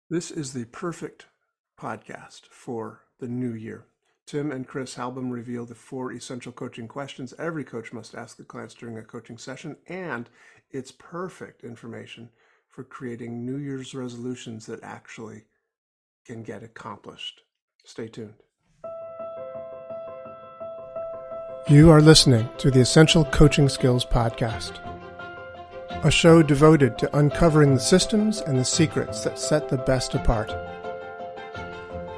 This is the perfect podcast for the new year. Tim and Kris Hallbom reveal the 4 essential coaching questions every coach must ask the clients during a coaching session, and it's perfect information for creating New Year's resolutions that actually can get accomplished. Stay tuned. You are listening to the Essential Coaching Skills Podcast, a show devoted to uncovering the systems and the secrets that set the best apart,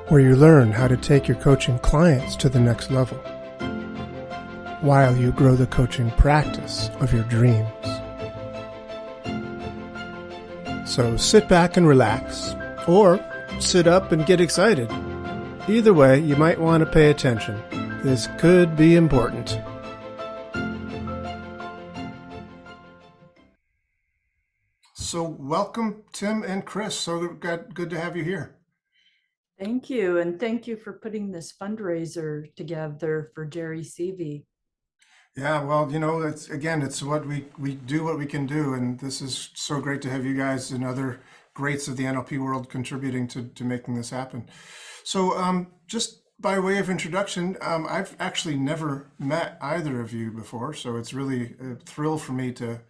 where you learn how to take your coaching clients to the next level, while you grow the coaching practice of your dreams. So sit back and relax, or sit up and get excited. Either way, you might want to pay attention. This could be important. So welcome, Tim and Kris. So good to have you here. Thank you. And thank you for putting this fundraiser together for Jerry Seavey. Yeah, well, it's what we do what we can do. And this is so great to have you guys and other greats of the NLP world contributing to making this happen. So just by way of introduction, I've actually never met either of you before. So it's really a thrill for me to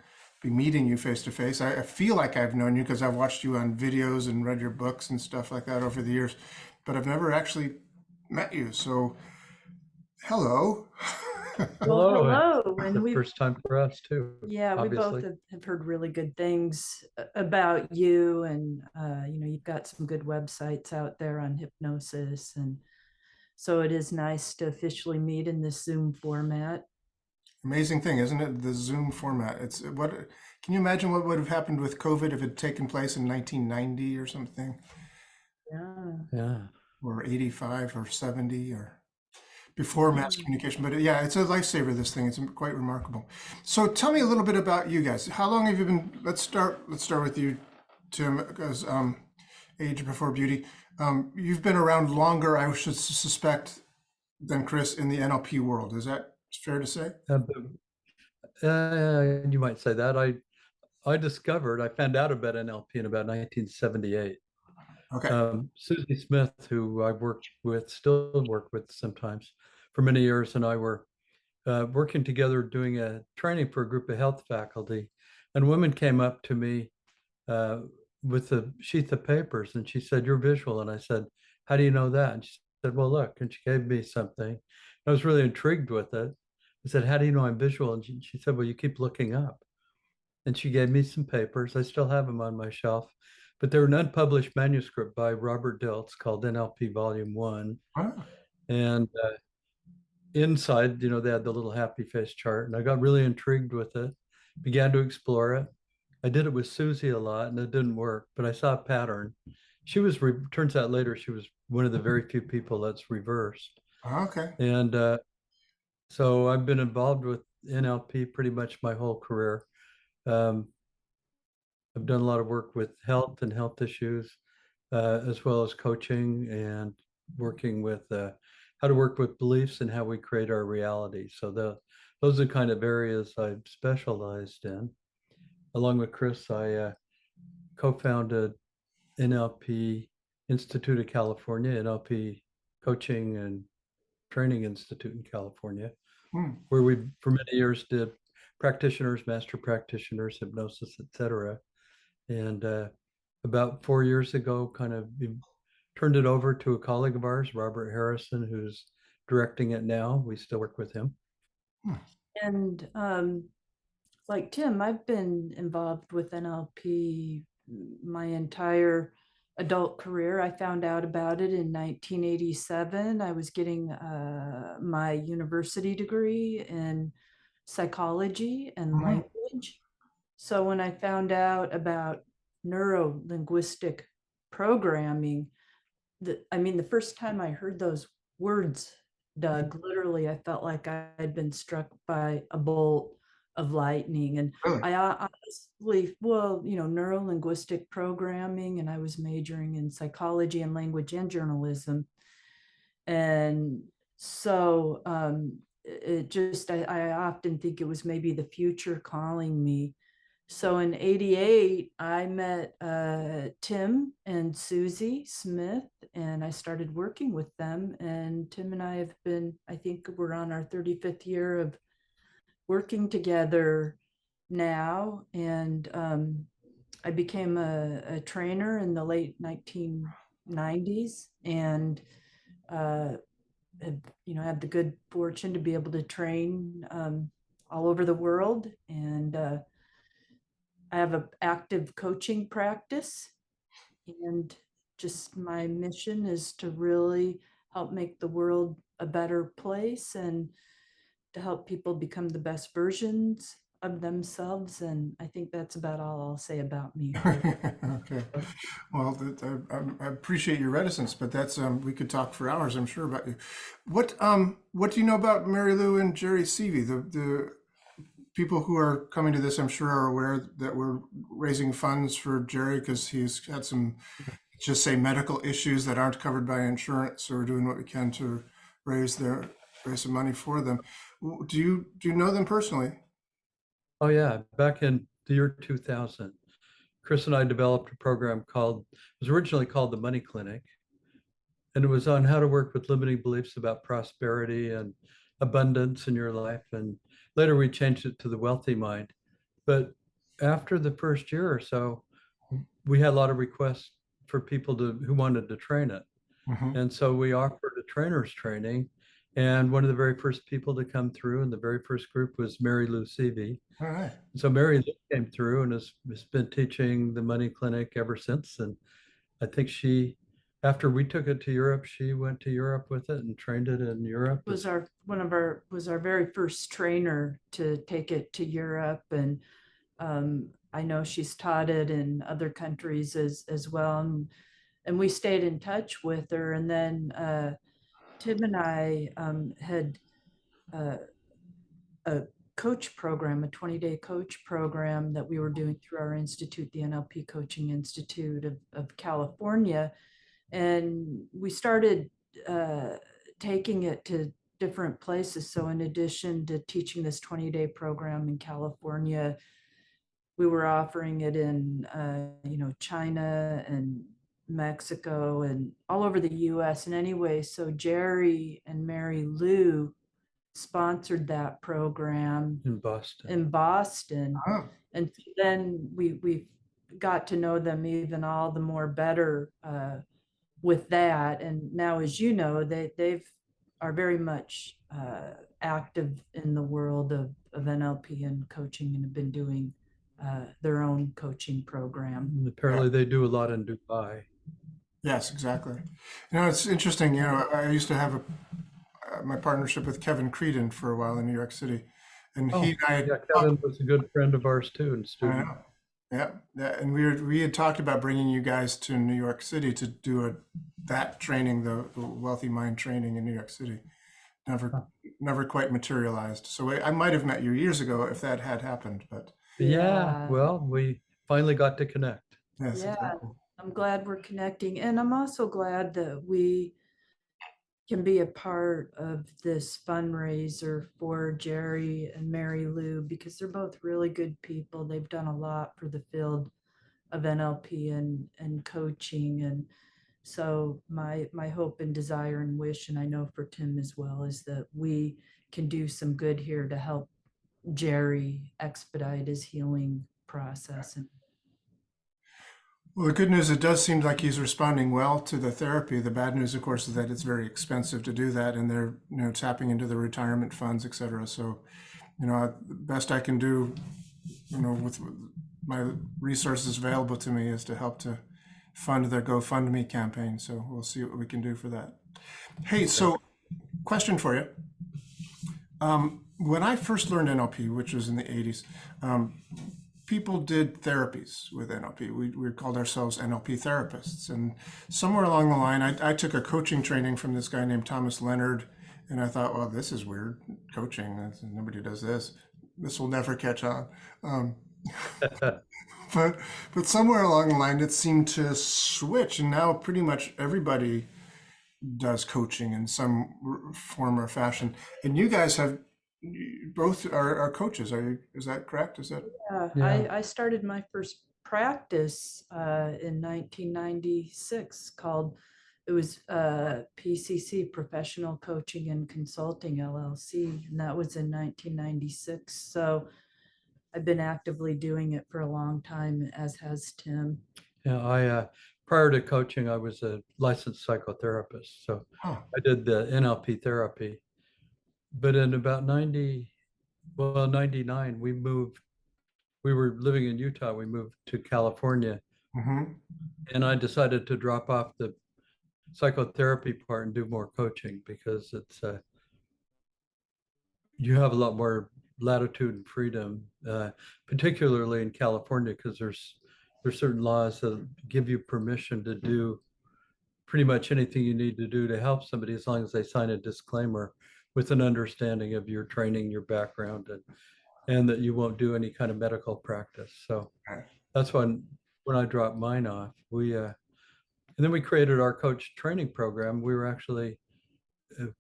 be meeting you face to face. I feel like I've known you because I've watched you on videos and read your books and stuff like that over the years, but I've never actually met you. So hello. Well, Hello, hello. it's And the first time for us too. yeah, we both Obviously. have heard really good things about you. And, you've got some good websites out there on hypnosis. And so it is nice to officially meet in this Zoom format. Amazing thing, isn't it? The Zoom format. It's what can you imagine what would have happened with COVID if it had taken place in 1990 or something, Yeah. or 85 or 70 or before mass communication. But yeah, it's a lifesaver, this thing. It's quite remarkable. So tell me a little bit about you guys. How long have you been, let's start with you, Tim, because age before beauty. You've been around longer, I should suspect, than Kris in the NLP world. Is that fair to say? You might say that. I found out about NLP in about 1978. Okay. Susie Smith, who I worked with, still work with sometimes for many years, and I were working together doing a training for a group of health faculty. And a woman came up to me uh, with a sheath of papers, and she said, "You're visual." And I said, "How do you know that?" And she said, "Well, look." And she gave me something. I was really intrigued with it. I said, "How do you know I'm visual?" And she said, "Well, you keep looking up." And she gave me some papers. I still have them on my shelf, but they're an unpublished manuscript by Robert Dilts called NLP Volume 1. Ah, And inside, they had the little happy face chart. And I got really intrigued with it, began to explore it. I did it with Susie a lot and it didn't work, but I saw a pattern. Turns out later, she was one of the very few people that's reversed. okay. And so I've been involved with NLP pretty much my whole career. Um, I've done a lot of work with health and health issues, as well as coaching and working with how to work with beliefs and how we create our reality. So those are the kind of areas I've specialized in. Along with Kris, I co-founded NLP Institute of California, NLP Coaching and Training Institute in California, Hmm. where we for many years did practitioners, master practitioners, hypnosis, etc. And about 4 years ago, kind of turned it over to a colleague of ours, Robert Harrison, who's directing it now. We still work with him. Hmm. And like Tim, I've been involved with NLP my entire adult career. I found out about it in 1987. I was getting my university degree in psychology and Mhm. language. So when I found out about neuro linguistic programming, the first time I heard those words, Doug, literally, I felt like I had been struck by a bolt of lightning. And Really? I honestly, well, neuro linguistic programming, and I was majoring in psychology and language and journalism. And so it just, I often think it was maybe the future calling me So in '88, I met Tim and Susie Smith, and I started working with them. And Tim and I have been, I think we're on our 35th year of working together now. And I became a trainer in the late 1990s, and have, had the good fortune to be able to train all over the world. And I have an active coaching practice, and just my mission is to really help make the world a better place and to help people become the best versions of themselves. And I think that's about all I'll say about me for Okay. Well, I appreciate your reticence, but that's we could talk for hours, I'm sure, about you. What do you know about Mary Lou and Jerry Seavey? The people who are coming to this, I'm sure, are aware that we're raising funds for Jerry because he's had some, just say, medical issues that aren't covered by insurance. So we're doing what we can to raise some money for them. Do you know them personally? Oh yeah, back in the year 2000, Kris and I developed a program it was originally called the Money Clinic, and it was on how to work with limiting beliefs about prosperity and abundance in your life. And later we changed it to the Wealthy Mind. But after the first year or so, we had a lot of requests for people who wanted to train it. Hmm. And so we offered a trainer's training. And one of the very first people to come through in the very first group was Mary Lou Seavey. All right. So Mary Lou came through and has been teaching the Money Clinic ever since. And I think after we took it to Europe, she went to Europe with it and trained it in Europe. was our very first trainer to take it to Europe. And I know she's taught it in other countries as well. And we stayed in touch with her. And then Tim and I had a coach program, a 20-day coach program that we were doing through our institute, the NLP Coaching Institute of California. And we started taking it to different places. So in addition to teaching this 20-day program in California, we were offering it in China and Mexico and all over the US. And anyway, so Jerry and Mary Lou sponsored that program in Boston. Oh, And then we got to know them even all the more better with that. And now, as you know, they've are very much active in the world of NLP and coaching, and have been doing their own coaching program. And apparently they do a lot in Dubai. yes, exactly. It's interesting. I used to have my partnership with Kevin Creedon for a while in New York City, and Oh, he and I had yeah, Kevin was a good friend of ours too and I student. know. Yeah, yeah, and we had talked about bringing you guys to New York City to do that training, the Wealthy Mind training in New York City. Never quite materialized. So I might have met you years ago if that had happened, but Yeah, well, we finally got to connect. yes, Yeah, exactly. I'm glad we're connecting. And I'm also glad that we can be a part of this fundraiser for Jerry and Mary Lou, because they're both really good people. They've done a lot for the field of NLP and coaching. And so my hope and desire and wish, and I know for Tim as well, is that we can do some good here to help Jerry expedite his healing process. And Well, the good news, it does seem like he's responding well to the therapy. The bad news, of course, is that it's very expensive to do that, and they're tapping into the retirement funds, et cetera. So, the best I can do, with my resources available to me, is to help to fund their GoFundMe campaign. So we'll see what we can do for that. Hey, so question for you. When I first learned NLP, which was in the 80s, people did therapies with NLP. We called ourselves NLP therapists. And somewhere along the line, I took a coaching training from this guy named Thomas Leonard. And I thought, well, this is weird. Coaching, nobody does this. This will never catch on. But somewhere along the line, it seemed to switch. And now pretty much everybody does coaching in some form or fashion. And you guys have both are coaches. Is that correct? Is that Yeah, Yeah. I started my first practice in 1996 called, it was PCC, Professional Coaching and Consulting LLC, and that was in 1996. So I've been actively doing it for a long time, as has Tim. Yeah, prior to coaching, I was a licensed psychotherapist. So oh, I did the NLP therapy. But in about 99, we were living in Utah. We moved to California, hmm and I decided to drop off the psychotherapy part and do more coaching because you have a lot more latitude and freedom, particularly in California, because there's certain laws that give you permission to do pretty much anything you need to do to help somebody as long as they sign a disclaimer with an understanding of your training, your background, and that you won't do any kind of medical practice. So that's when I dropped mine off. And then we created our coach training program. We were actually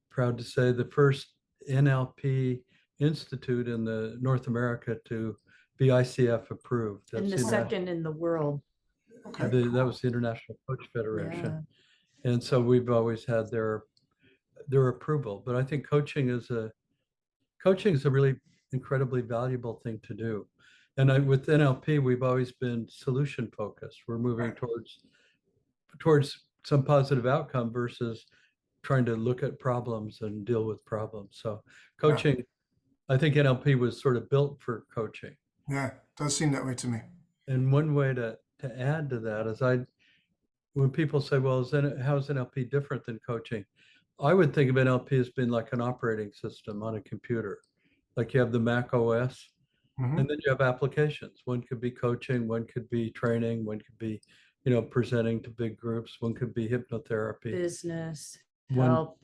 proud to say the first NLP institute in the North America to be ICF approved. And the the second in the world. okay. that was the International Coach Federation. Yeah. And so we've always had their approval. But I think coaching is a really incredibly valuable thing to do. And with NLP, we've always been solution focused. We're moving towards some positive outcome versus trying to look at problems and deal with problems. So coaching, I think NLP was sort of built for coaching. Yeah, does seem that way to me. And one way to add to that is when people say, well, how is NLP different than coaching? I would think of NLP as being like an operating system on a computer. Like you have the Mac OS, hmm and then you have applications. One could be coaching, one could be training, one could be, presenting to big groups, one could be hypnotherapy, Business, one, health.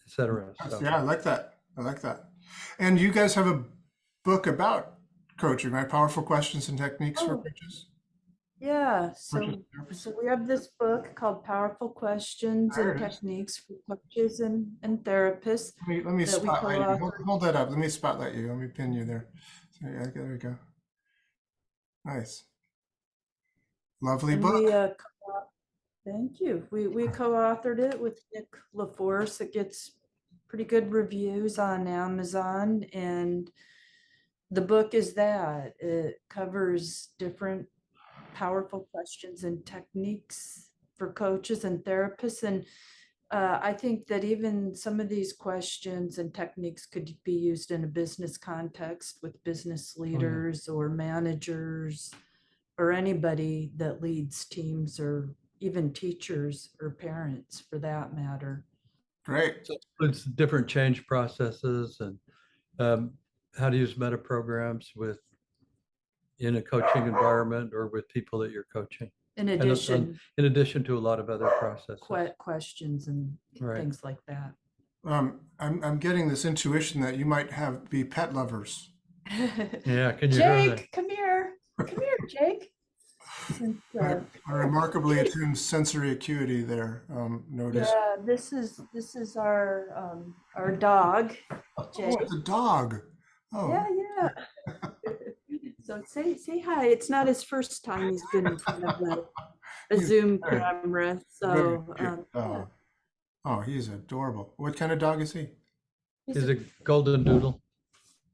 etc. So Yeah, I like that. I like that. And you guys have a book about coaching, right? Powerful questions and techniques for Oh, coaches. yeah. Coaches So, and therapists. so we have this book called Powerful Questions There and it is. Techniques for Coaches and Therapists Let me that we spotlight you. co-authored. Hold that up. Let me spotlight you. Let me pin you there. So, yeah, there we go. Nice. Lovely And we, book. thank you. We co-authored it with Nick LaForce. It gets pretty good reviews on Amazon. And the book is that it covers different powerful questions and techniques for coaches and therapists. And I think that even some of these questions and techniques could be used in a business context with business leaders or managers or anybody that leads teams or even teachers or parents for that matter. Great. it includes different change processes and how to use meta programs in a coaching environment or with people that you're coaching. In And addition, in addition to a lot of other processes. questions and Right. things like that. I'm getting this intuition that you might be pet lovers. Yeah, can you hear that? Jake, come here. Come here, Jake. Since, I remarkably attuned sensory acuity there. Notice. yeah, this is our dog, Oh, Jake. it's a dog. Oh, Yeah, yeah. So say hi. It's not his first time he's been in front of a He's Zoom very- camera. very So cute yeah. dog. Oh, he's adorable. What kind of dog is he? He's a golden doodle.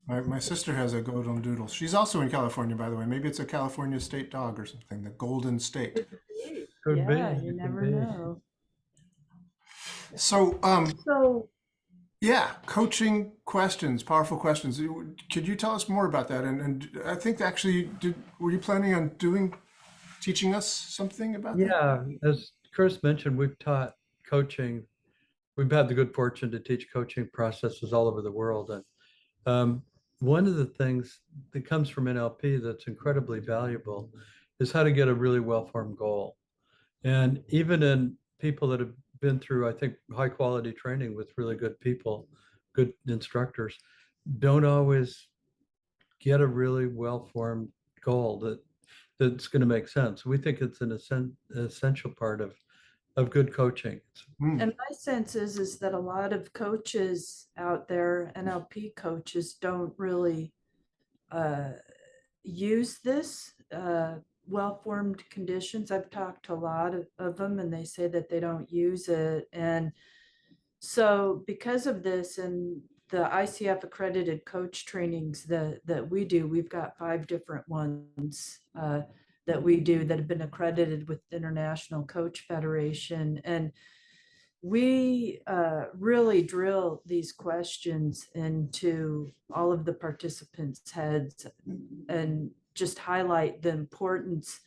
My sister has a golden doodle. She's also in California, by the way. Maybe it's a California state dog or something, the Golden State. Could be, Yeah, it you could never be. know. So, So yeah, coaching questions, powerful questions. Could you tell us more about that? And I think actually, were you planning on teaching us something about that? Yeah, as Chris mentioned, we've taught coaching. We've had the good fortune to teach coaching processes all over the world. And one of the things that comes from NLP that's incredibly valuable is how to get a really well-formed goal. And even in people that have been through, I think, high quality training with really good people, good instructors, don't always get a really well-formed goal that's going to make sense. We think it's an essential part of of good coaching. Mm. And my sense is that a lot of coaches out there, NLP coaches, don't really use this well-formed conditions. I've talked to a lot of them, and they say that they don't use it. And so because of this and the ICF accredited coach trainings that we do, we've got 5 different ones that we do that have been accredited with the International Coach Federation. And we really drill these questions into all of the participants' heads and just highlight the importance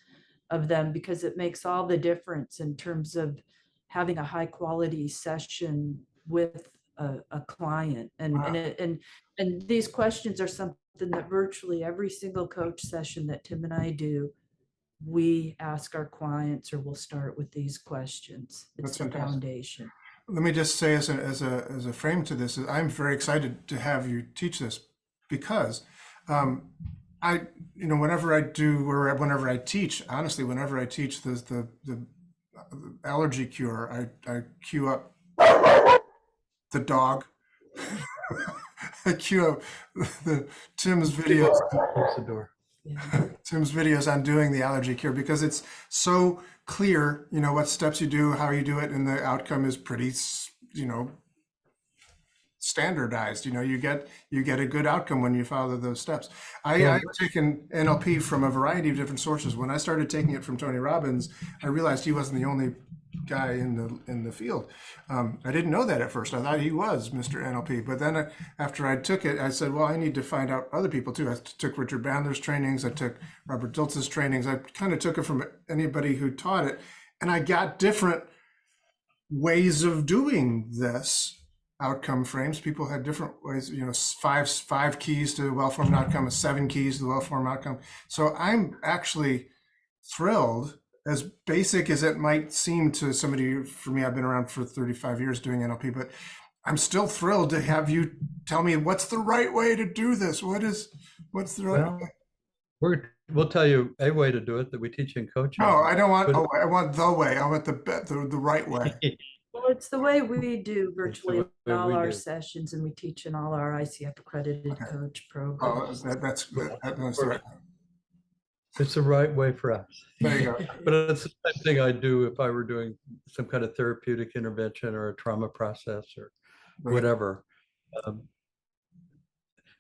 of them, because it makes all the difference in terms of having a high quality session with a client. Wow. And these questions are something that virtually every single coach session that Tim and I do, we ask our clients, or we'll start with these questions. It's That's the fantastic. foundation. Let me just say as a frame to this, I'm very excited to have you teach this because whenever I do or whenever I teach, honestly, whenever I teach the allergy cure, I cue up the dog. I cue up the Tim's videos. Close the door. Yeah. Tim's videos on doing the allergy cure, because it's so clear, what steps you do, how you do it, and the outcome is pretty, standardized. You get a good outcome when you follow those steps. I've taken NLP from a variety of different sources. When I started taking it from Tony Robbins, I realized he wasn't the only guy in the field. I didn't know that at first. I thought he was Mr. NLP, but then after I took it, I said, well, I need to find out other people too. I took Richard Bandler's trainings. I took Robert Diltz's trainings. I kind of took it from anybody who taught it, and I got different ways of doing this. Outcome frames. People had different ways, five keys to a well-formed outcome, 7 keys to the well-formed outcome. So I'm actually thrilled, as basic as it might seem to somebody. For me, I've been around for 35 years doing NLP, but I'm still thrilled to have you tell me what's the right way to do this. What's the right way? We'll tell you a way to do it that we teach in coaching. No, I don't want. I want the way. I want the right way. Well, it's the way we do virtually way in all we our do. sessions, and we teach in all our ICF accredited coach Oh, programs. that's the right. It's the right way for us. There you go. But it's the same thing I'd do if I were doing some kind of therapeutic intervention or a trauma process or Right. whatever. And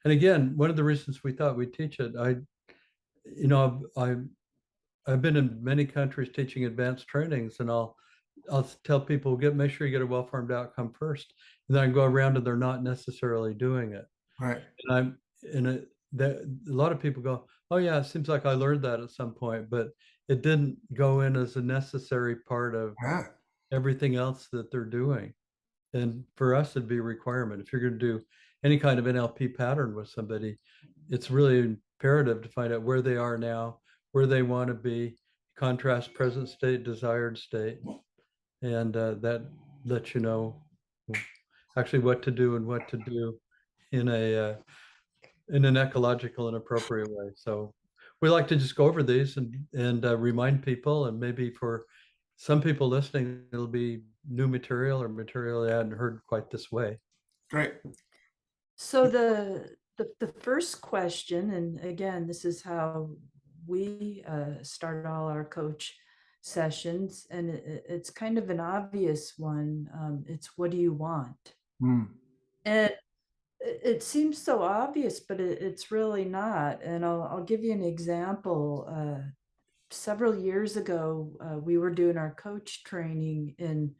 again, one of the reasons we thought we'd teach it, I've been in many countries teaching advanced trainings, and I'll tell people, make sure you get a well-formed outcome first, and then I go around and they're not necessarily doing it. Right. And a lot of people go, oh yeah, it seems like I learned that at some point, but it didn't go in as a necessary part of everything else that they're doing. And for us, it'd be a requirement. If you're going to do any kind of NLP pattern with somebody, it's really imperative to find out where they are now, where they want to be, contrast present state, desired state. And that lets you know actually what to do and what to do in an ecological and appropriate way. So we like to just go over these and remind people, and maybe for some people listening, it'll be new material or material they hadn't heard quite this way. Great. So the first question, and again, this is how we start all our coach sessions, and it's kind of an obvious one. It's, what do you want? And it seems so obvious, but it's really not. And I'll give you an example. Several years ago, we were doing our coach training in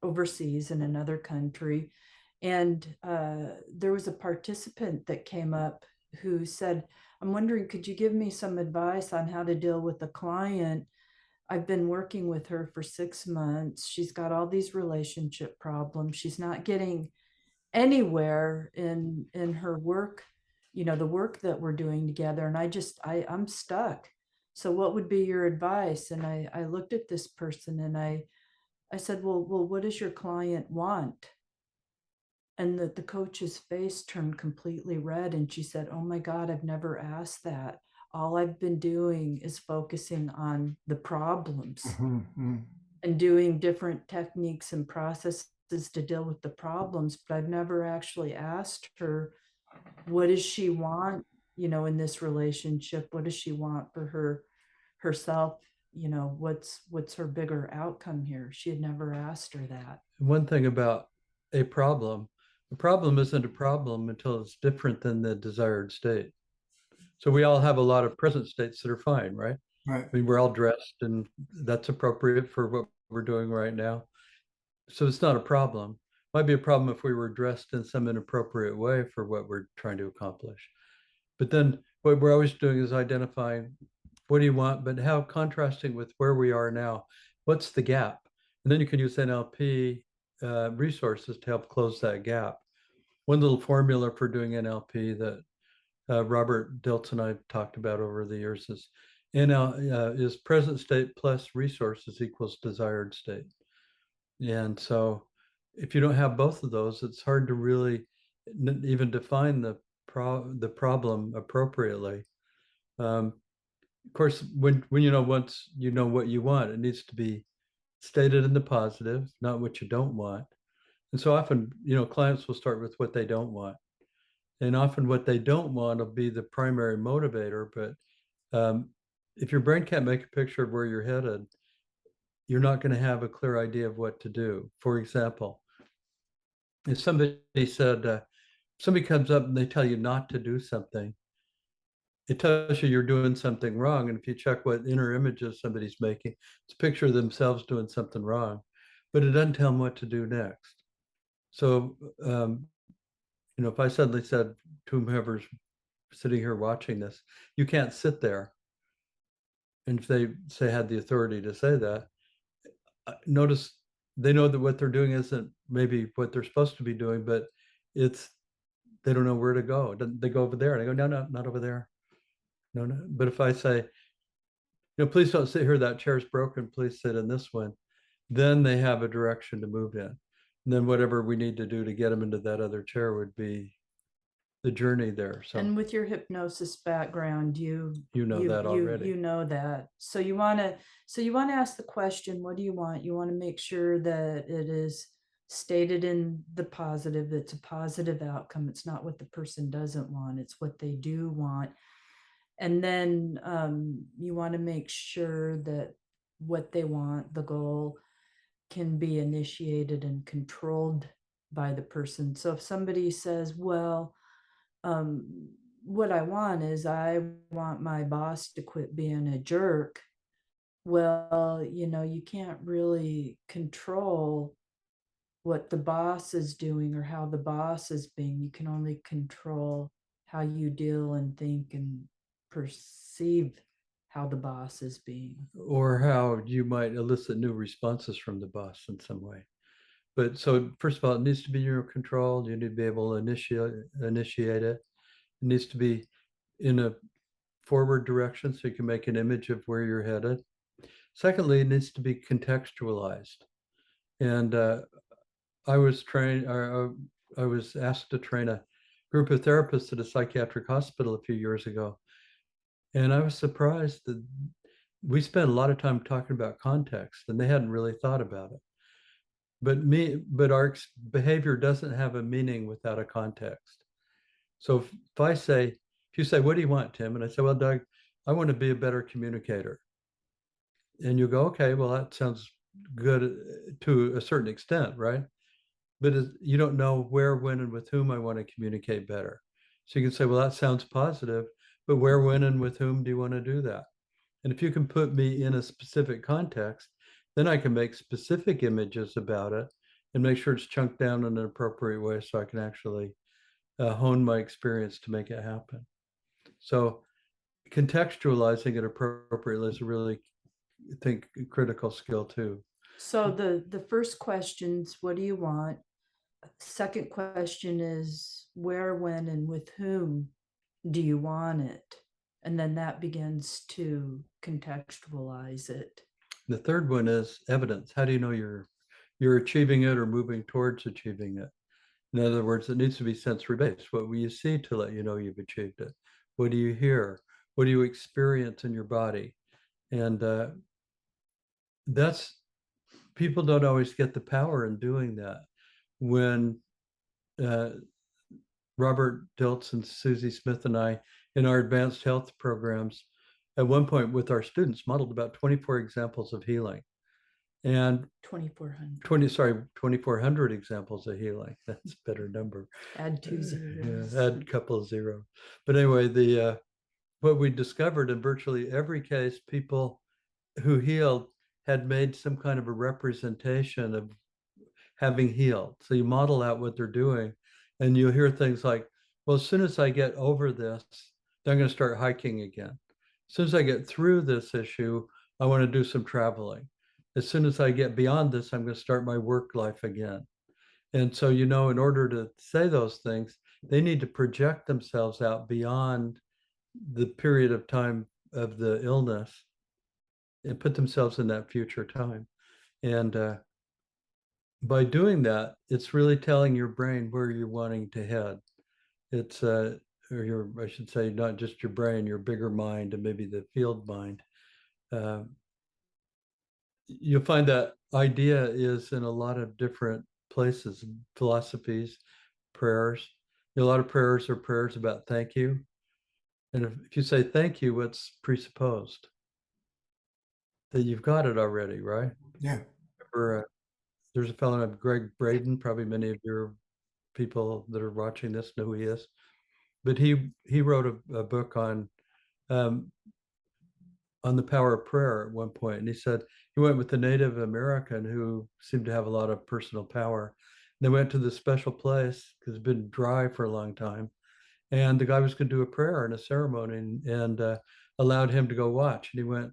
overseas in another country. And there was a participant that came up who said, I'm wondering, could you give me some advice on how to deal with a client? I've been working with her for 6 months. She's got all these relationship problems. She's not getting anywhere in her work, the work that we're doing together. And I'm stuck. So what would be your advice? And I looked at this person and I said, well, what does your client want? And the coach's face turned completely red. And she said, oh my God, I've never asked that. all I've been doing is focusing on the problems Mhm. and doing different techniques and processes to deal with the problems, but I've never actually asked her, what does she want, in this relationship? What does she want for herself? What's her bigger outcome here? She had never asked her that. One thing about a problem isn't a problem until it's different than the desired state. So we all have a lot of present states that are fine, right? Right. I mean, we're all dressed and that's appropriate for what we're doing right now. So it's not a problem. Might be a problem if we were dressed in some inappropriate way for what we're trying to accomplish. But then what we're always doing is identifying what do you want, but how contrasting with where we are now, what's the gap? And then you can use NLP resources to help close that gap. One little formula for doing NLP that Robert Dilts and I talked about over the years is present state plus resources equals desired state. And so if you don't have both of those, it's hard to really even define the problem appropriately. Of course, when once you know what you want, it needs to be stated in the positive, not what you don't want. And so often, clients will start with what they don't want. And often what they don't want will be the primary motivator. But if your brain can't make a picture of where you're headed, you're not going to have a clear idea of what to do. For example, if somebody comes up and they tell you not to do something, it tells you you're doing something wrong. And if you check what inner images somebody's making, it's a picture of themselves doing something wrong, but it doesn't tell them what to do next. So, if I suddenly said to whomever's sitting here watching this, you can't sit there. And if they say had the authority to say that, notice they know that what they're doing isn't maybe what they're supposed to be doing, but they don't know where to go. They go over there and I go, no, no, not over there. No, no. But if I say, please don't sit here, that chair's broken, please sit in this one, then they have a direction to move in. And then whatever we need to do to get them into that other chair would be the journey there. So And with your hypnosis background, you know that already. You know that. So you want to ask the question, what do you want? You want to make sure that it is stated in the positive. It's a positive outcome. It's not what the person doesn't want. It's what they do want. And then you want to make sure that what they want, the goal, can be initiated and controlled by the person. So if somebody says, well, what I want is I want my boss to quit being a jerk. Well, you can't really control what the boss is doing or how the boss is being. You can only control how you deal and think and perceive how the boss is being. Or how you might elicit new responses from the boss in some way. But so first of all, it needs to be your control. You need to be able to initiate it. It needs to be in a forward direction so you can make an image of where you're headed. Secondly, it needs to be contextualized. And I was asked to train a group of therapists at a psychiatric hospital a few years ago. And I was surprised that we spent a lot of time talking about context and they hadn't really thought about it. But our behavior doesn't have a meaning without a context. So if you say, what do you want, Tim? And I say, well, Doug, I want to be a better communicator. And you go, okay, well, that sounds good to a certain extent, right? But you don't know where, when, and with whom I want to communicate better. So you can say, well, that sounds positive, but where, when, and with whom do you want to do that? And if you can put me in a specific context, then I can make specific images about it and make sure it's chunked down in an appropriate way so I can actually hone my experience to make it happen. So contextualizing it appropriately is a really, I think, critical skill too. So the first question's, what do you want? Second question is, where, when, and with whom do you want it? And then that begins to contextualize it. The third one is evidence. How do you know you're achieving it or moving towards achieving it? In other words, it needs to be sensory based. What will you see to let you know you've achieved it? What do you hear? What do you experience in your body? And that's, people don't always get the power in doing that. When Robert Diltz and Susie Smith and I, in our advanced health programs, at one point with our students, modeled about 24 examples of healing. And 2,400. 2,400 examples of healing. That's a better number. Add 2 zeros. Yeah, add a couple of zeros. But anyway, what we discovered in virtually every case, people who healed had made some kind of a representation of having healed. So you model out what they're doing, and you'll hear things like, well, as soon as I get over this, then I'm going to start hiking again. As soon as I get through this issue, I want to do some traveling. As soon as I get beyond this, I'm going to start my work life again. And so, in order to say those things, they need to project themselves out beyond the period of time of the illness and put themselves in that future time. And by doing that, it's really telling your brain where you're wanting to head. It's I should say, not just your brain, your bigger mind, and maybe the field mind. You'll find that idea is in a lot of different places, philosophies, prayers. A lot of prayers are prayers about thank you. And if you say thank you, what's presupposed? That you've got it already, right? Yeah. Remember, there's a fellow named Greg Braden, probably many of your people that are watching this know who he is. But he wrote a book on the power of prayer at one point. And he said he went with a Native American who seemed to have a lot of personal power. They went to this special place because it's been dry for a long time. And the guy was going to do a prayer and a ceremony and allowed him to go watch. And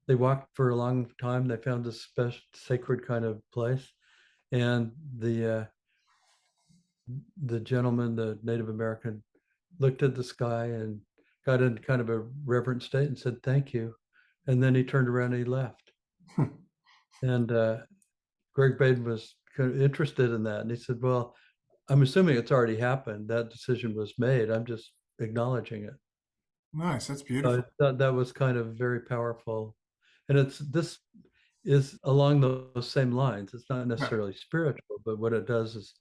they walked for a long time. They found this special sacred kind of place. And the gentleman, the Native American, looked at the sky and got in kind of a reverent state and said, thank you. And then he turned around and he left. And Greg Baden was kind of interested in that. And he said, well, I'm assuming it's already happened. That decision was made. I'm just acknowledging it. Nice. That's beautiful. I thought that was kind of very powerful. And this is along those same lines. It's not necessarily spiritual, but what it does is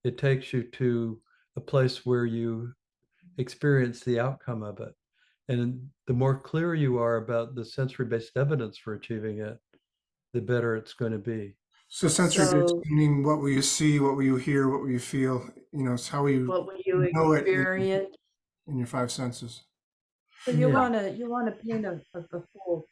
it takes you to a place where you experience the outcome of it. And the more clear you are about the sensory-based evidence for achieving it, the better it's going to be. So sensory-based meaning, what will you see, what will you hear, what will you feel? It's how you what will you know it experience in your 5 senses. So you want to paint a full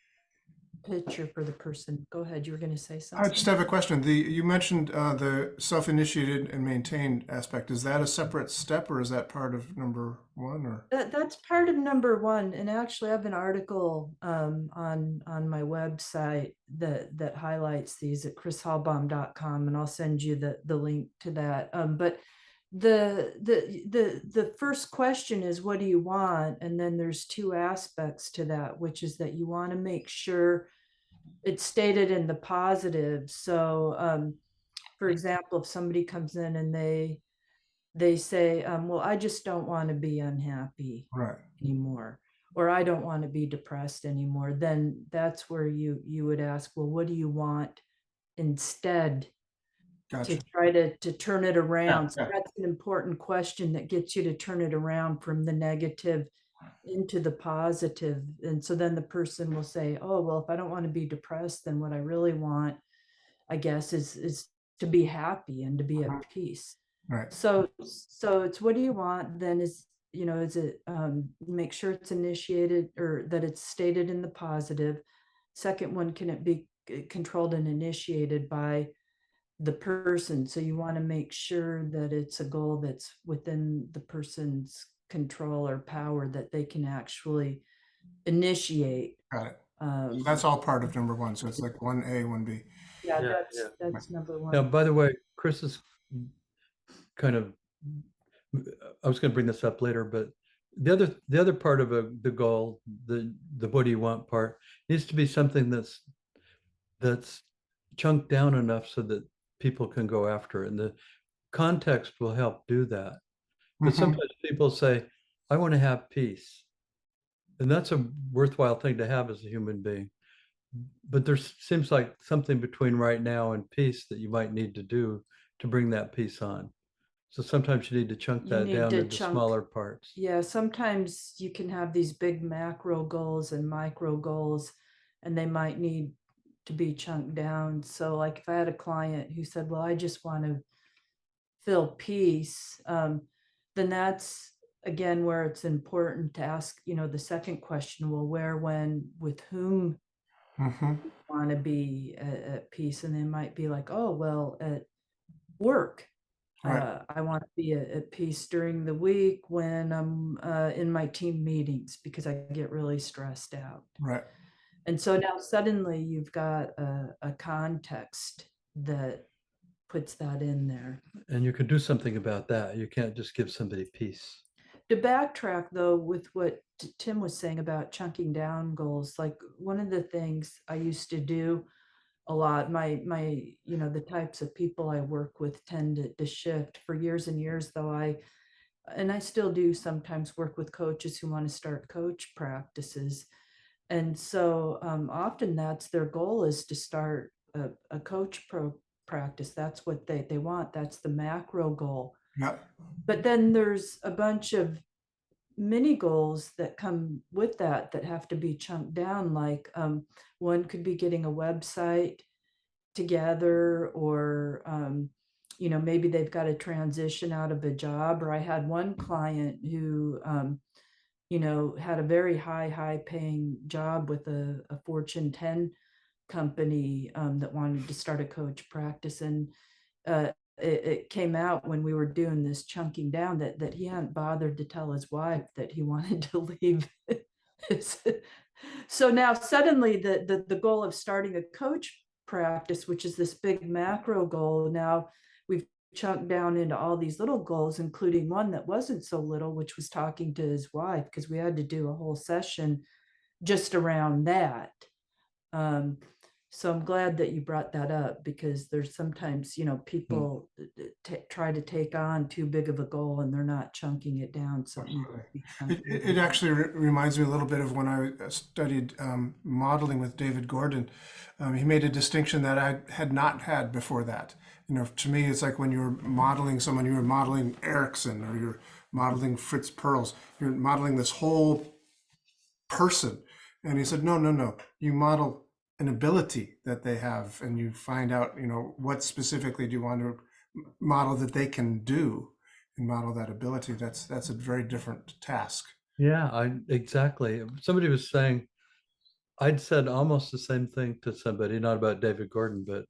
picture for the person. Go ahead. You were going to say something. I just have a question. You mentioned the self-initiated and maintained aspect. Is that a separate step, or is that part of number 1? Or that's part of number 1. And actually, I have an article on my website that highlights these at krishallbom.com, and I'll send you the link to that. But the first question is, what do you want? And then there's 2 aspects to that, which is that you want to make sure it's stated in the positive. So for example, if somebody comes in and they say, well, I just don't want to be unhappy anymore, or I don't want to be depressed anymore, then that's where you would ask, well, what do you want instead? Gotcha. To try to turn it around. So that's an important question that gets you to turn it around from the negative into the positive. And so then the person will say, oh, well, if I don't want to be depressed, then what I really want, I guess, is to be happy and to be at peace. Right. So it's, what do you want? Then is it make sure it's initiated, or that it's stated in the positive. Second one, can it be controlled and initiated by the person? So you want to make sure that it's a goal that's within the person's control or power, that they can actually initiate. Got it. So that's all part of number 1. So it's like 1A, 1B. Yeah, that's number 1. Now, by the way, Kris is kind of, I was going to bring this up later, but the other part of the goal, the what do you want part, needs to be something that's chunked down enough so that people can go after it. And the context will help do that. But sometimes people say, I want to have peace. And that's a worthwhile thing to have as a human being. But there seems like something between right now and peace that you might need to do to bring that peace on. So sometimes you need to chunk You that need down to into chunk. smaller parts. Yeah, sometimes you can have these big macro goals and micro goals, and they might need to be chunked down. So, like if I had a client who said, well, I just want to feel peace, then that's again where it's important to ask, the second question, well, where, when, with whom Mm-hmm. want to be at peace? And they might be like, oh, well, at work. Right. I want to be at peace during the week when I'm in my team meetings because I get really stressed out. Right. And so now suddenly you've got a context that puts that in there. And you can do something about that. You can't just give somebody peace. To backtrack though, with what Tim was saying about chunking down goals, like one of the things I used to do a lot, my the types of people I work with tend to shift. For years and years though, I still do sometimes work with coaches who want to start coach practices. And so often that's their goal, is to start a coach practice. That's what they want. That's the macro goal. Yeah. But then there's a bunch of mini goals that come with that have to be chunked down. Like one could be getting a website together, or maybe they've got to transition out of a job. Or I had one client who had a very high paying job with a Fortune 10 company that wanted to start a coach practice. And it came out when we were doing this chunking down that he hadn't bothered to tell his wife that he wanted to leave. So now suddenly the goal of starting a coach practice, which is this big macro goal, now we've chunked down into all these little goals, including one that wasn't so little, which was talking to his wife, because we had to do a whole session just around that. So I'm glad that you brought that up, because there's sometimes, people try to take on too big of a goal and they're not chunking it down. So it needs to be chunked It down. actually reminds me a little bit of when I studied modeling with David Gordon. He made a distinction that I had not had before that. To me, it's like when you're modeling someone, you were modeling Erickson, or you're modeling Fritz Perls. You're modeling this whole person. And he said, no, no, no. You model an ability that they have, and you find out, what specifically do you want to model that they can do, and model that ability. That's a very different task. Yeah, exactly. Somebody was saying, I'd said almost the same thing to somebody, not about David Gordon, but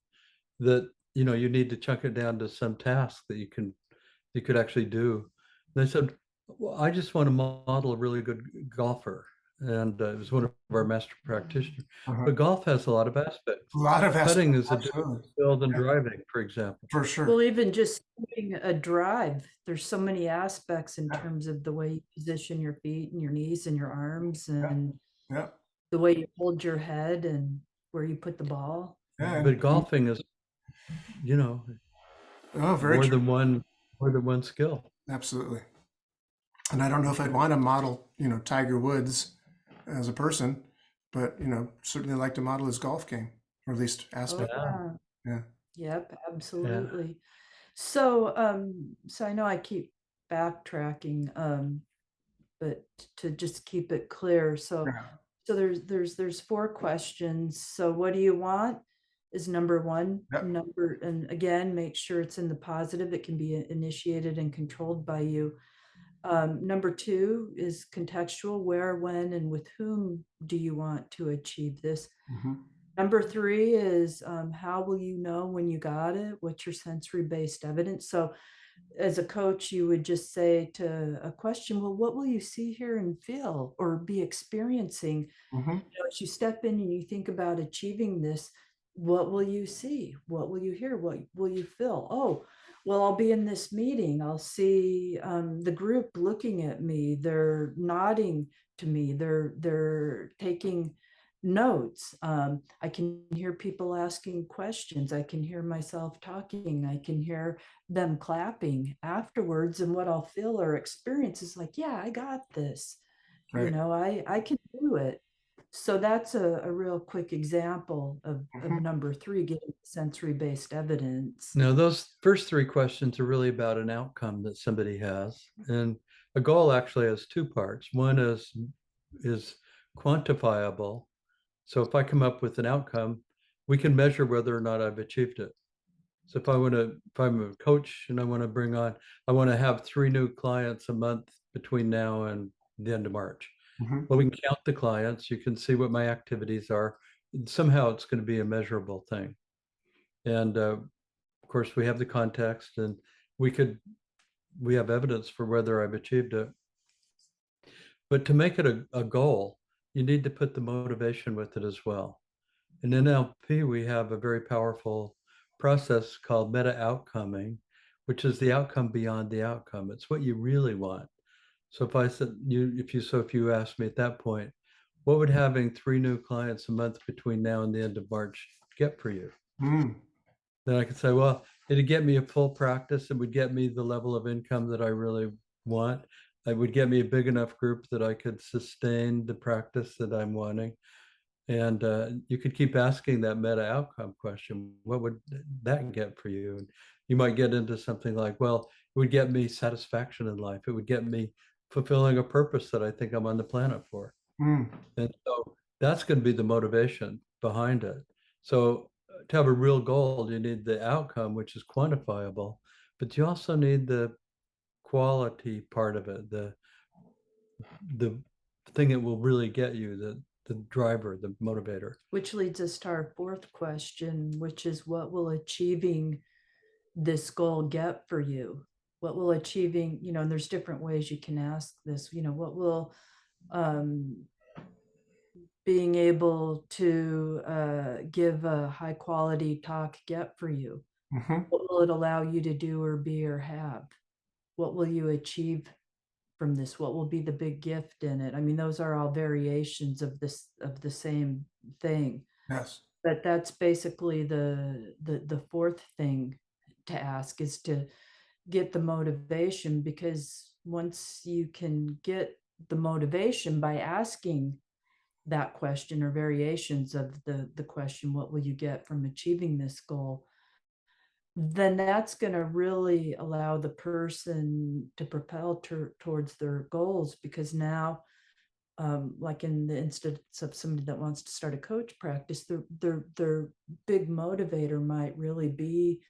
that, you need to chunk it down to some task that you could actually do. And they said, well, I just want to model a really good golfer. And it was one of our master practitioners. Uh-huh. But golf has a lot of aspects. A lot of Putting aspects, is a different absolutely. skill than Yeah, driving, for example. for sure. Well, even just doing a drive, there's so many aspects in Yeah. terms of the way you position your feet and your knees and your arms, Yeah. and Yeah. the way you hold your head and where you put the ball. Yeah. But golfing is, Oh, very more true. than one skill. Absolutely. And I don't know if I'd want to model, Tiger Woods as a person, but, certainly like to model his golf game, or at least Oh, aspect. Yeah. yeah. Yeah. Yep, Yeah. absolutely. So, so I know I keep backtracking, but to just keep it clear. So, Yeah. so there's four questions. So what do you want is number one. Yep. And again, make sure it's in the positive. It can be initiated and controlled by you. Number two is contextual. Where, when, and with whom do you want to achieve this? Mm-hmm. Number three is how will you know when you got it? What's your sensory-based evidence? So as a coach, you would just say to a question, well, what will you see, hear, and feel, or be experiencing? Mm-hmm. As you step in and you think about achieving this, what will you see? What will you hear? What will you feel? Oh, well, I'll be in this meeting. I'll see the group looking at me. They're nodding to me. They're taking notes. I can hear people asking questions. I can hear myself talking. I can hear them clapping afterwards. And what I'll feel or experience is like, yeah, I got this. You Right. know, I can do it. So that's a real quick example of Mhm. number three, getting sensory-based evidence. Now, those first three questions are really about an outcome that somebody has. And a goal actually has two parts. One is quantifiable. So if I come up with an outcome, we can measure whether or not I've achieved it. So if I'm a coach and I want to have 3 new clients a month between now and the end of March. Mhm. Well, we can count the clients. You can see what my activities are. Somehow it's going to be a measurable thing. And of course, we have the context, and we could we have evidence for whether I've achieved it. But to make it a goal, you need to put the motivation with it as well. In NLP, we have a very powerful process called meta outcoming, which is the outcome beyond the outcome. It's what you really want. So if I said if you asked me at that point, what would having 3 new clients a month between now and the end of March get for you? Mm. Then I could say, well, it'd get me a full practice. It would get me the level of income that I really want. It would get me a big enough group that I could sustain the practice that I'm wanting. And you could keep asking that meta outcome question. What would that get for you? And you might get into something like, well, it would get me satisfaction in life. It would get me fulfilling a purpose that I think I'm on the planet for. Mm. And so that's going to be the motivation behind it. So to have a real goal, you need the outcome, which is quantifiable, but you also need the quality part of it, the thing that will really get you, the driver, the motivator. Which leads us to our fourth question, which is, what will achieving this goal get for you? What will achieving, and there's different ways you can ask this, what will um, being able to give a high quality talk get for you? Mhm. What will it allow you to do or be or have? What will you achieve from this? What will be the big gift in it? I mean, those are all variations of the same thing. Yes. But that's basically the fourth thing to ask, is to get the motivation, because once you can get the motivation by asking that question or variations of the question, what will you get from achieving this goal, then that's going to really allow the person to propel towards their goals. Because now, like in the instance of somebody that wants to start a coach practice, their big motivator might really be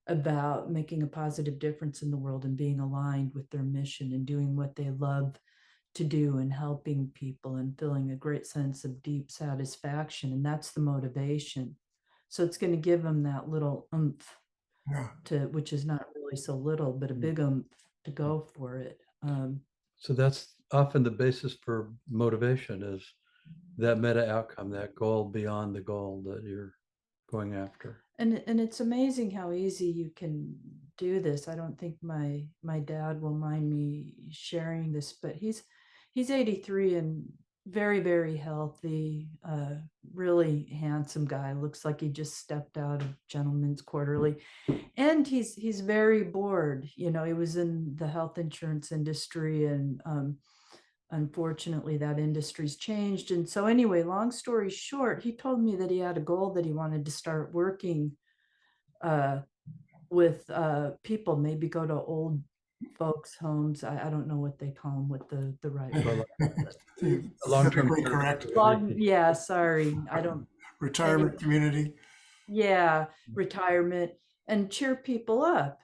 about making a positive difference in the world and being aligned with their mission and doing what they love to do and helping people and feeling a great sense of deep satisfaction. And that's the motivation. So it's going to give them that little oomph Yeah. which is not really so little, but a big to go for it. So that's often the basis for motivation, is that meta outcome, that goal beyond the goal that you're going after. And it's amazing how easy you can do this. I don't think my dad will mind me sharing this, but he's 83 and very, very healthy, really handsome guy. Looks like he just stepped out of Gentleman's Quarterly. And he's very bored. He was in the health insurance industry, and unfortunately that industry's changed. And so anyway, long story short, he told me that he had a goal that he wanted to start working with people, maybe go to old folks homes. I don't know what they call them, what the right word. Long-term Typically care correct. facility. Yeah, sorry, I don't. Retirement community. Yeah, retirement, and cheer people up.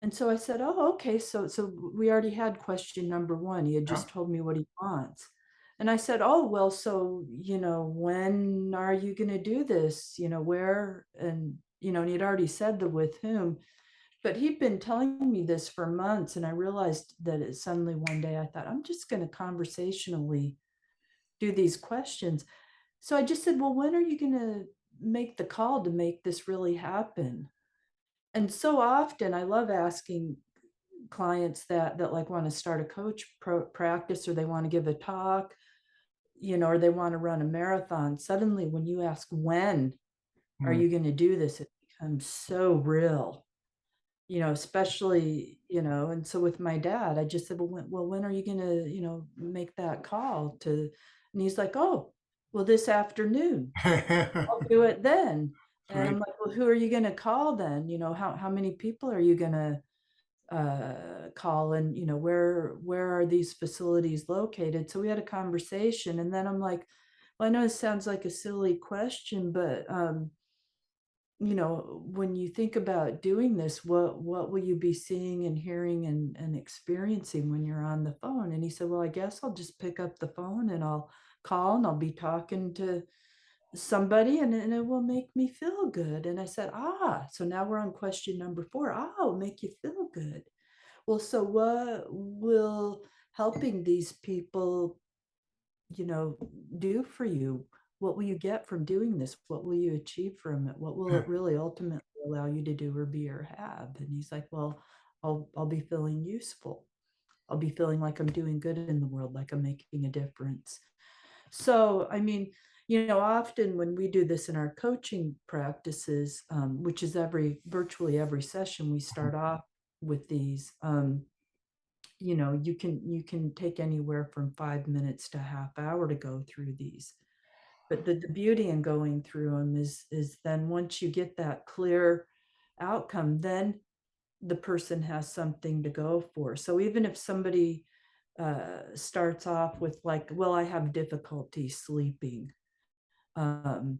And so I said, oh, okay. So we already had question number one. He had Yeah. just told me what he wants. And I said, oh, well, so, when are you going to do this? Where? And, and he'd already said the with whom, but he'd been telling me this for months. And I realized that suddenly one day I thought, I'm just going to conversationally do these questions. So I just said, well, when are you going to make the call to make this really happen? And so often I love asking clients that like want to start a coach practice, or they want to give a talk, or they want to run a marathon. Suddenly when you ask, when are Mm. you going to do this, it becomes so real. especially, and so with my dad, I just said, when are you gonna, make that call to, and he's like, oh, well, this afternoon, I'll do it then. And I'm Right. like, well, who are you gonna call then? How many people are you gonna call, and where are these facilities located? So we had a conversation, and then I'm like, well, I know it sounds like a silly question, but when you think about doing this, what will you be seeing and hearing and experiencing when you're on the phone? And he said, well, I guess I'll just pick up the phone and I'll call and I'll be talking to somebody, and it will make me feel good. And I said, so now we're on question number 4. It'll make you feel good. Well, so what will helping these people, do for you? What will you get from doing this? What will you achieve from it? What will Yeah. it really ultimately allow you to do or be or have? And he's like, well, I'll be feeling useful. I'll be feeling like I'm doing good in the world, like I'm making a difference. So, I mean, often when we do this in our coaching practices, which is virtually every session, we start off with these. You can take anywhere from 5 minutes to a half hour to go through these. But the beauty in going through them is then once you get that clear outcome, then the person has something to go for. So even if somebody starts off with like, well, I have difficulty sleeping. Um,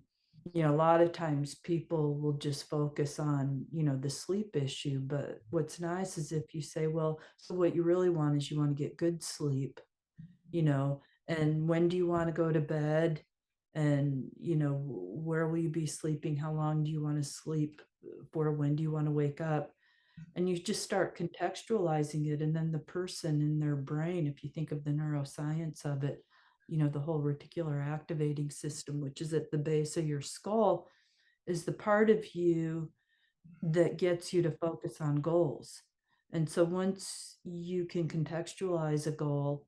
a lot of times people will just focus on, the sleep issue. But what's nice is if you say, well, so what you really want is you want to get good sleep, you know, and when do you want to go to bed? And, where will you be sleeping? How long do you want to sleep for? When do you want to wake up? And you just start contextualizing it, and then the person in their brain, if you think of the neuroscience of it, the whole reticular activating system, which is at the base of your skull, is the part of you that gets you to focus on goals. And so once you can contextualize a goal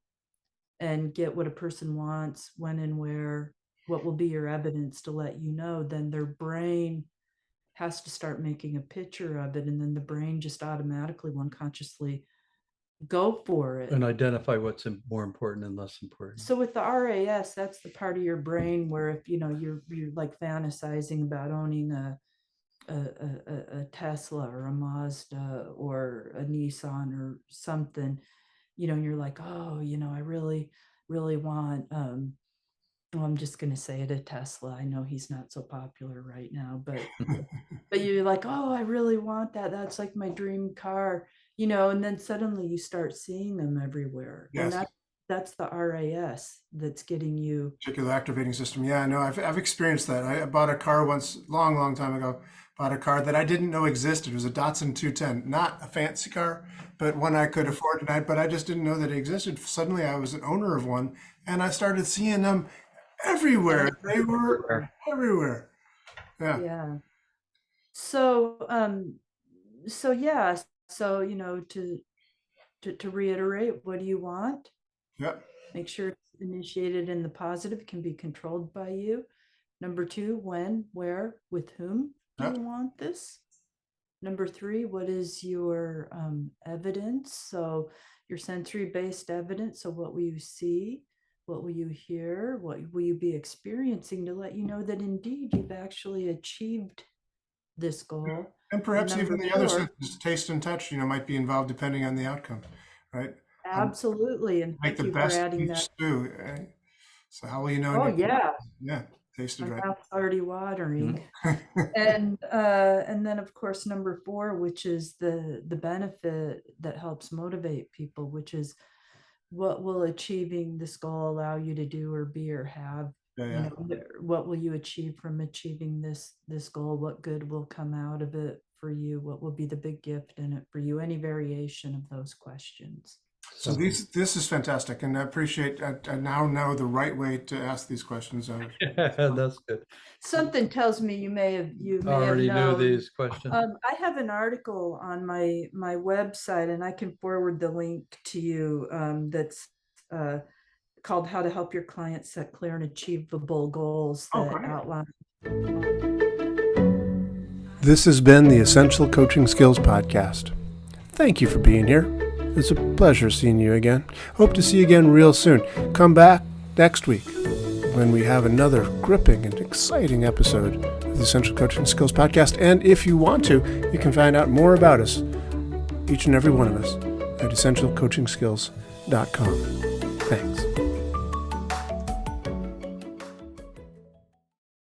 and get what a person wants, when and where, what will be your evidence to let you know, then their brain has to start making a picture of it, and then the brain just automatically, unconsciously go for it. And identify what's more important and less important. So with the RAS, that's the part of your brain where if you're like fantasizing about owning a Tesla or a Mazda or a Nissan or something, and you're like, oh, I really want well, I'm just going to say it, a Tesla. I know he's not so popular right now, but you're like, oh, I really want that. That's like my dream car, and then suddenly you start seeing them everywhere. And Yes. that's the RAS that's getting you. Reticular activating system. Yeah, no, I've experienced that. I bought a car once, long time ago. Bought a car that I didn't know existed. It was a Datsun 210, not a fancy car, but one I could afford. But I just didn't know that it existed. Suddenly, I was an owner of one, and I started seeing them everywhere. They were everywhere. Yeah. Yeah. So, yeah. So, to reiterate, what do you want? Yep. Make sure it's initiated in the positive, can be controlled by you. Number 2, when, where, with whom do you Yep. want this? Number 3, what is your evidence? So your sensory-based evidence. So what will you see? What will you hear? What will you be experiencing to let you know that indeed you've actually achieved this goal? And perhaps number even the other 4, senses, taste and touch, might be involved depending on the outcome, right? absolutely. And Make thank the you for best adding beef that. stew. Right? So how will you know? Oh, yeah. Yeah, tasted My right. mouth's already watering. And then of course number 4, which is the benefit that helps motivate people, which is what will achieving this goal allow you to do or be or have? Yeah. What will you achieve from achieving this goal? What good will come out of it for you? What will be the big gift in it for you? Any variation of those questions. So this is fantastic, and I appreciate. I now know the right way to ask these questions. That's good. Something tells me you may have Already knew known. these questions. I have an article on my website, and I can forward the link to you. That's called "How to Help Your Clients Set Clear and Achievable Goals," Oh, that great. outline This has been the Essential Coaching Skills Podcast. Thank you for being here. It's a pleasure seeing you again. Hope to see you again real soon. Come back next week when we have another gripping and exciting episode of the Essential Coaching Skills Podcast. And if you want to, you can find out more about us, each and every one of us, at essentialcoachingskills.com.